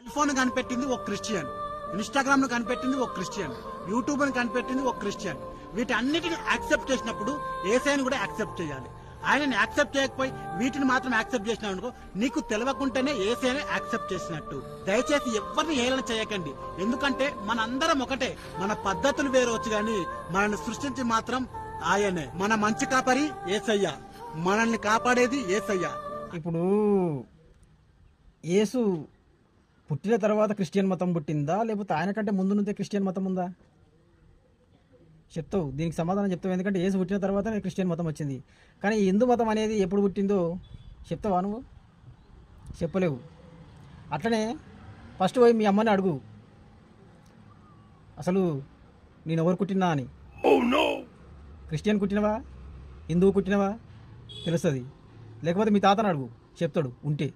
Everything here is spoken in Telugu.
సెల్ ఫోన్ కనిపెట్టింది ఒక క్రిస్టియన్, ఇన్స్టాగ్రామ్ ను కనిపెట్టింది ఒక క్రిస్టియన్, యూట్యూబ్ ను కనిపెట్టింది ఒక క్రిస్టియన్. వీటన్నిటిని యాక్సెప్ట్ చేసినప్పుడు యేసయ్యను కూడా యాక్సెప్ట్ చేయాలి. ఆయనని యాక్సెప్ట్ చేయకపోయి వీటిని మాత్రం యాక్సెప్ట్ చేసినావు అనుకో, నీకు తెలియకుండానే యేసయ్యని యాక్సెప్ట్ చేసినట్టు. దయచేసి ఎవరిని హేళన చేయకండి, ఎందుకంటే మనందరం ఒకటే. మన పద్ధతులు వేరవచ్చు గాని మనల్ని సృష్టించి మాత్రం ఆయనే. మన మంచి కాపరి యేసయ్య, మనల్ని కాపాడేది యేసయ్య. ఇప్పుడు యేసు పుట్టిన తర్వాత క్రిస్టియన్ మతం పుట్టిందా, లేకపోతే ఆయన కంటే ముందు నుంచే క్రిస్టియన్ మతం ఉందా? చెప్తావు, దీనికి సమాధానం చెప్తావు. ఎందుకంటే యేసు పుట్టిన తర్వాతనే క్రిస్టియన్ మతం వచ్చింది. కానీ హిందూ మతం అనేది ఎప్పుడు పుట్టిందో చెప్తావా నువ్వు? చెప్పలేవు. అట్లనే ఫస్ట్ పోయి మీ అమ్మని అడుగు, అసలు నేను ఎవరు కుట్టినా అని. క్రిస్టియన్ కుట్టినవా, హిందువు కుట్టినవా తెలుస్తుంది. లేకపోతే మీ తాతను అడుగు, చెప్తాడు ఉంటే.